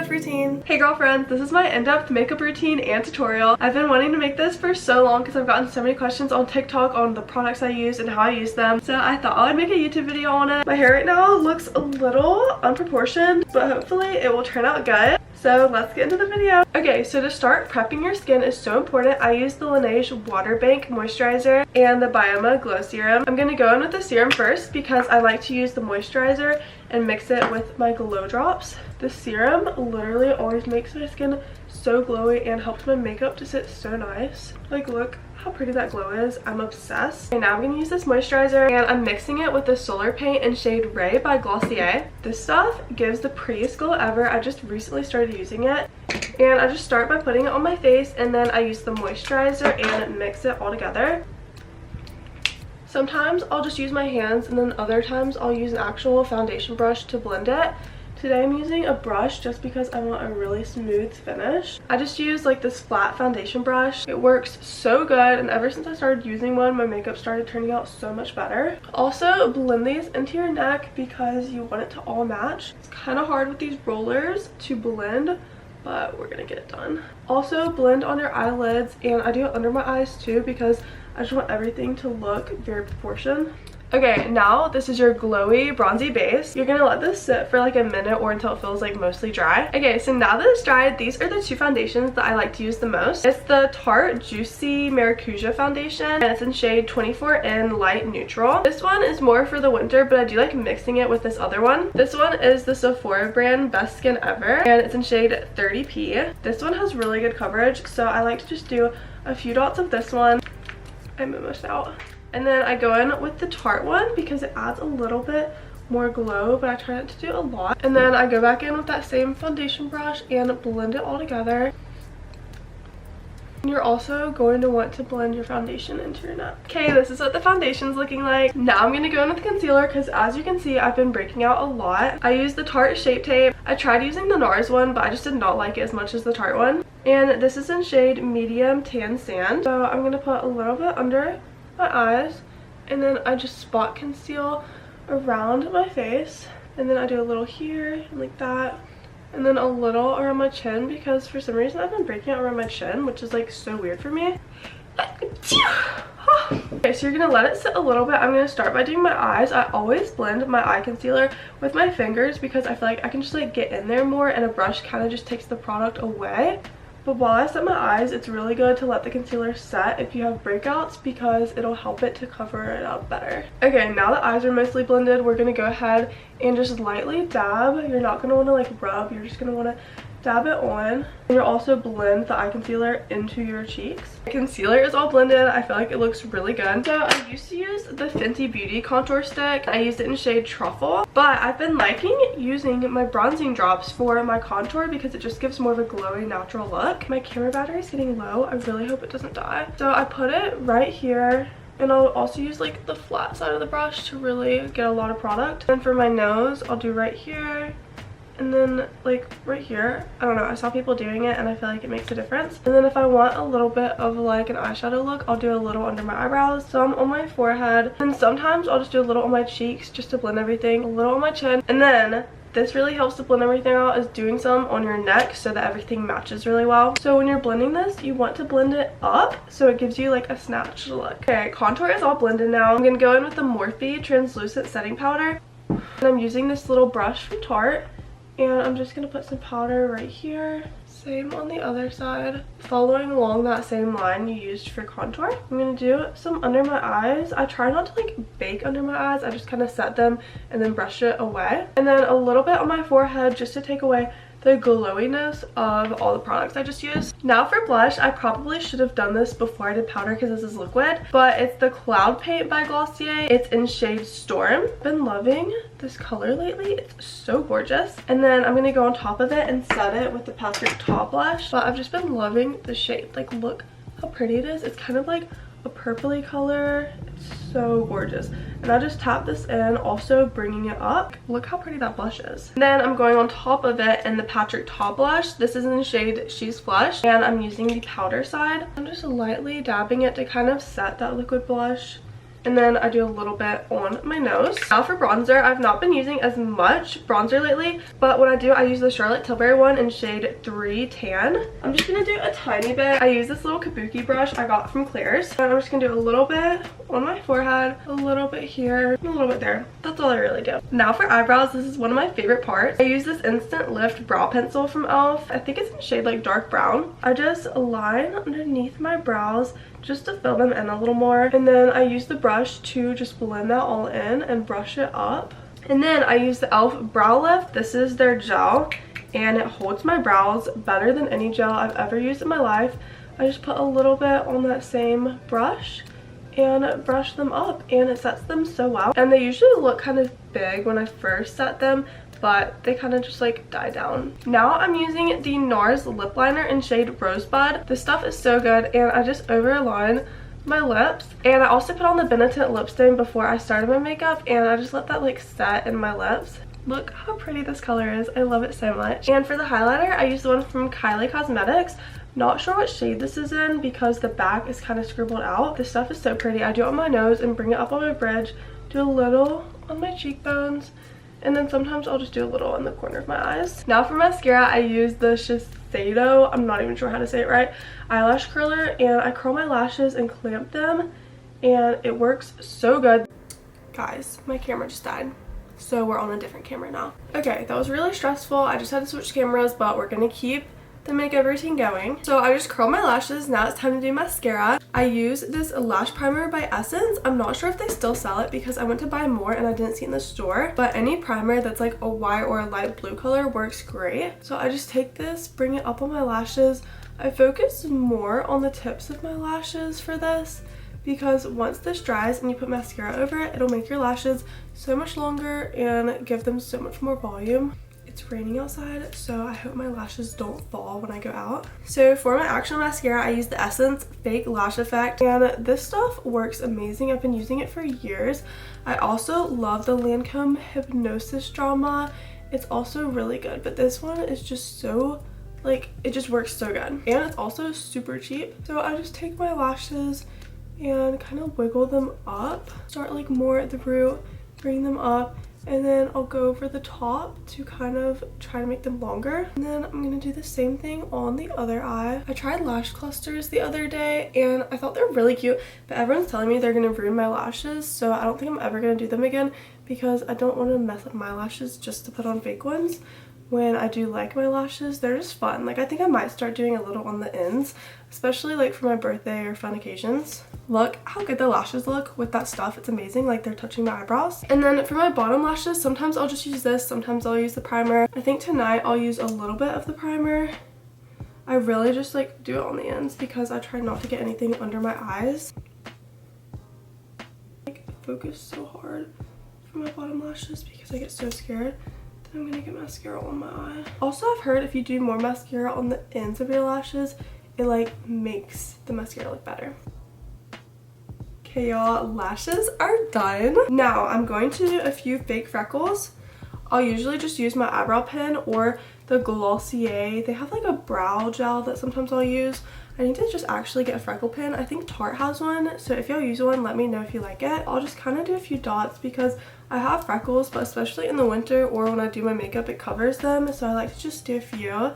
in-depth routine. Hey girlfriends, this is my in-depth makeup routine and tutorial. I've been wanting to make this for so long because I've gotten so many questions on TikTok on the products I use and how I use them. So I thought I would make a YouTube video on it. My hair right now looks a little unproportioned, but hopefully it will turn out good. So let's get into the video. Okay, so to start, prepping your skin is so important. I use the Laneige Water Bank Moisturizer and the Bioma Glow Serum. I'm gonna go in with the serum first because I like to use the moisturizer and mix it with my glow drops. The serum literally always makes my skin so glowy and helps my makeup to sit so nice. Like, look how pretty that glow is. I'm obsessed. And now I'm gonna use this moisturizer and I'm mixing it with the Solar Paint in shade Ray by Glossier. This stuff gives the prettiest glow ever. I just recently started using it. And I just start by putting it on my face and then I use the moisturizer and mix it all together. Sometimes I'll just use my hands and then other times I'll use an actual foundation brush to blend it. Today I'm using a brush just because I want a really smooth finish. I just use like this flat foundation brush. It works so good, and ever since I started using one, my makeup started turning out so much better. Also, blend these into your neck because you want it to all match. It's kind of hard with these rollers to blend, but we're gonna get it done. Also, blend on your eyelids, and I do it under my eyes too because I just want everything to look very proportioned. Okay, now this is your glowy bronzy base. You're gonna let this sit for like a minute or until it feels like mostly dry. Okay, so now that it's dried, these are the two foundations that I like to use the most. It's the Tarte Juicy Maracuja foundation and it's in shade 24N Light Neutral. This one is more for the winter, but I do like mixing it with this other one. This one is the Sephora brand Best Skin Ever and it's in shade 30P. This one has really good coverage, so I like to just do a few dots of this one. I'm almost out. And then I go in with the Tarte one because it adds a little bit more glow, but I try not to do a lot. And then I go back in with that same foundation brush and blend it all together. And you're also going to want to blend your foundation into your neck. Okay, this is what the foundation's looking like. Now I'm going to go in with concealer because as you can see, I've been breaking out a lot. I use the Tarte Shape Tape. I tried using the NARS one, but I just did not like it as much as the Tarte one. And this is in shade Medium Tan Sand. So I'm going to put a little bit under my eyes and then I just spot conceal around my face, and then I do a little here and like that, and then a little around my chin because for some reason I've been breaking out around my chin, which is like so weird for me. Okay, so you're gonna let it sit a little bit. I'm gonna start by doing my eyes. I always blend my eye concealer with my fingers because I feel like I can just like get in there more and a brush kind of just takes the product away. But while I set my eyes, it's really good to let the concealer set if you have breakouts because it'll help it to cover it up better. Okay, now the eyes are mostly blended, we're going to go ahead and just lightly dab. You're not going to want to like rub, you're just going to want to dab it on. And you'll also blend the eye concealer into your cheeks. The concealer is all blended. I feel like it looks really good. So I used to use the Fenty Beauty contour stick. I used it in shade Truffle, but I've been liking using my bronzing drops for my contour because it just gives more of a glowy natural look. My camera battery is getting low. I really hope it doesn't die. So I put it right here. And I'll also use like the flat side of the brush to really get a lot of product. And for my nose, I'll do right here. And then like right here, I don't know, I saw people doing it and I feel like it makes a difference. And then if I want a little bit of like an eyeshadow look, I'll do a little under my eyebrows, some on my forehead, and sometimes I'll just do a little on my cheeks just to blend everything, a little on my chin. And then this really helps to blend everything out is doing some on your neck so that everything matches really well. So when you're blending this, you want to blend it up so it gives you like a snatched look. Okay, contour is all blended now. I'm gonna go in with the Morphe Translucent Setting Powder. And I'm using this little brush from Tarte. And I'm just going to put some powder right here. Same on the other side. Following along that same line you used for contour. I'm going to do some under my eyes. I try not to like bake under my eyes. I just kind of set them and then brush it away. And then a little bit on my forehead just to take away the glowiness of all the products I just used. Now for blush, I probably should have done this before I did powder because this is liquid, but it's the Cloud Paint by Glossier. It's in shade Storm. Been loving this color lately. It's so gorgeous. And then I'm gonna go on top of it and set it with the Patrick Ta blush. But I've just been loving the shade. Like, look how pretty it is. It's kind of like a purpley color. It's so gorgeous. And I just tap this in, also bringing it up. Look how pretty that blush is. And then I'm going on top of it in the Patrick Ta blush. This is in the shade She's Flush, and I'm using the powder side. I'm just lightly dabbing it to kind of set that liquid blush And then I do a little bit on my nose. Now for bronzer, I've not been using as much bronzer lately, but when I do, I use the Charlotte Tilbury one in shade 3 Tan. I'm just gonna do a tiny bit. I use this little kabuki brush I got from Claire's. And I'm just gonna do a little bit on my forehead, a little bit here, and a little bit there. That's all I really do. Now for eyebrows, this is one of my favorite parts. I use this Instant Lift brow pencil from e.l.f. I think it's in shade like dark brown. I just line underneath my brows just to fill them in a little more, and then I use the brush to just blend that all in and brush it up. And then I use the e.l.f. brow lift. This is their gel and it holds my brows better than any gel I've ever used in my life. I just put a little bit on that same brush and brush them up, and it sets them so well. And they usually look kind of big when I first set them, but they kind of just like die down. Now I'm using the NARS lip liner in shade Rosebud. This stuff is so good, and I just overline my lips. And I also put on the Benetint lip stain before I started my makeup, and I just let that like set in my lips. Look how pretty this color is. I love it so much. And for the highlighter, I used the one from Kylie Cosmetics. Not sure what shade this is in because the back is kind of scribbled out. This stuff is so pretty. I do it on my nose and bring it up on my bridge, do a little on my cheekbones, and then sometimes I'll just do a little in the corner of my eyes. Now for mascara, I use the Shiseido, I'm not even sure how to say it right, eyelash curler, and I curl my lashes and clamp them, and it works so good. Guys, my camera just died, so we're on a different camera now. Okay, that was really stressful. I just had to switch cameras, but we're gonna keep the makeup routine going. So I just curl my lashes. Now it's time to do mascara. I use this lash primer by Essence. I'm not sure if they still sell it because I went to buy more and I didn't see it in the store, but any primer that's like a white or a light blue color works great. So I just take this, bring it up on my lashes. I focus more on the tips of my lashes for this because once this dries and you put mascara over it, it'll make your lashes so much longer and give them so much more volume. It's raining outside, so I hope my lashes don't fall when I go out. So for my actual mascara, I use the Essence Fake Lash Effect, and this stuff works amazing. I've been using it for years. I also love the Lancome Hypnosis Drama. It's also really good, but this one is just so, like, it just works so good. And it's also super cheap. So I just take my lashes and kind of wiggle them up. Start like more at the root, bring them up, and then I'll go over the top to kind of try to make them longer. And then I'm gonna do the same thing on the other eye. I tried lash clusters the other day and I thought they're really cute, but everyone's telling me they're gonna ruin my lashes, so I don't think I'm ever gonna do them again because I don't want to mess up my lashes just to put on fake ones. When I do like my lashes, they're just fun. Like, I think I might start doing a little on the ends, especially like for my birthday or fun occasions. Look how good the lashes look with that stuff. It's amazing, like they're touching my eyebrows. And then for my bottom lashes, sometimes I'll just use this, sometimes I'll use the primer. I think tonight I'll use a little bit of the primer. I really just like do it on the ends because I try not to get anything under my eyes. Like, focus so hard for my bottom lashes because I get so scared. I'm gonna get mascara on my eye. Also, I've heard if you do more mascara on the ends of your lashes, it like makes the mascara look better. Okay, y'all, lashes are done. Now I'm going to do a few fake freckles. I'll usually just use my eyebrow pen or the Glossier. They have like a brow gel that sometimes I'll use. I need to just actually get a freckle pen. I think Tarte has one, so if y'all use one, let me know if you like it. I'll just kind of do a few dots because I have freckles, but especially in the winter or when I do my makeup, it covers them, so I like to just do a few. I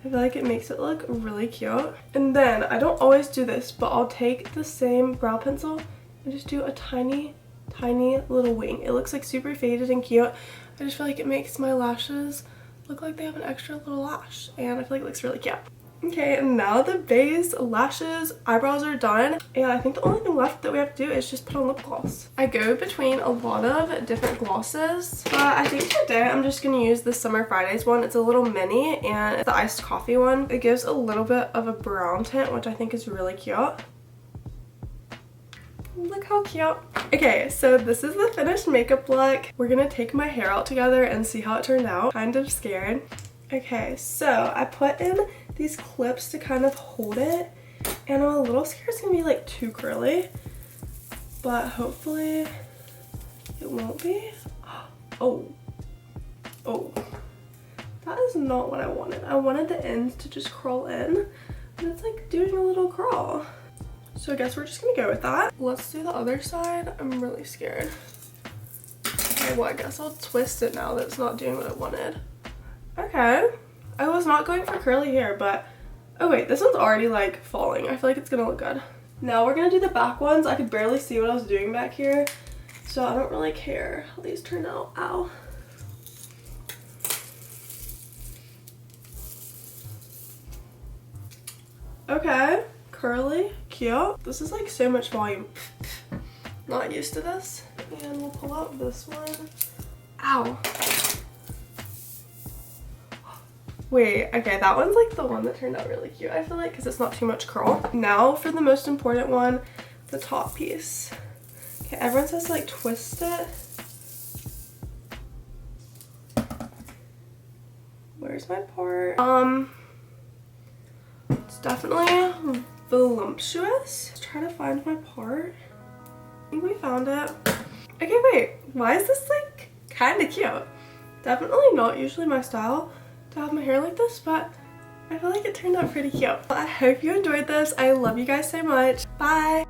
feel like it makes it look really cute. And then, I don't always do this, but I'll take the same brow pencil and just do a tiny little wing. It looks like super faded and cute. I just feel like it makes my lashes look like they have an extra little lash, and I feel like it looks really cute. Okay, and now the base, lashes, eyebrows are done, and I think the only thing left that we have to do is just put on lip gloss. I go between a lot of different glosses, but I think today I'm just going to use the Summer Fridays one. It's a little mini, and it's the iced coffee one. It gives a little bit of a brown tint, which I think is really cute. Look how cute. Okay, so this is the finished makeup look. We're gonna take my hair out together and see how it turned out. Kind of scared. Okay, so I put in these clips to kind of hold it, and I'm a little scared it's gonna be like too curly, but hopefully it won't be. Oh, that is not what I wanted. I wanted the ends to just curl in, and it's like doing a little curl. So I guess we're just gonna go with that. Let's do the other side. I'm really scared. Okay, well, I guess I'll twist it now that it's not doing what I wanted. Okay. I was not going for curly hair, but oh wait, this one's already like falling. I feel like it's gonna look good. Now we're gonna do the back ones. I could barely see what I was doing back here, so I don't really care how these turn out. Ow. Okay, curly, cute. This is like so much volume. Not used to this. And we'll pull out this one. Ow. Wait, okay, that one's like the one that turned out really cute, I feel like, because it's not too much curl. Now for the most important one, the top piece. Okay, everyone says to like twist it. Where's my part? It's definitely voluptuous. Let's try to find my part. I think we found it. Okay, wait, why is this like kind of cute? Definitely not usually my style to have my hair like this, but I feel like it turned out pretty cute. I hope you enjoyed this. I love you guys so much. Bye!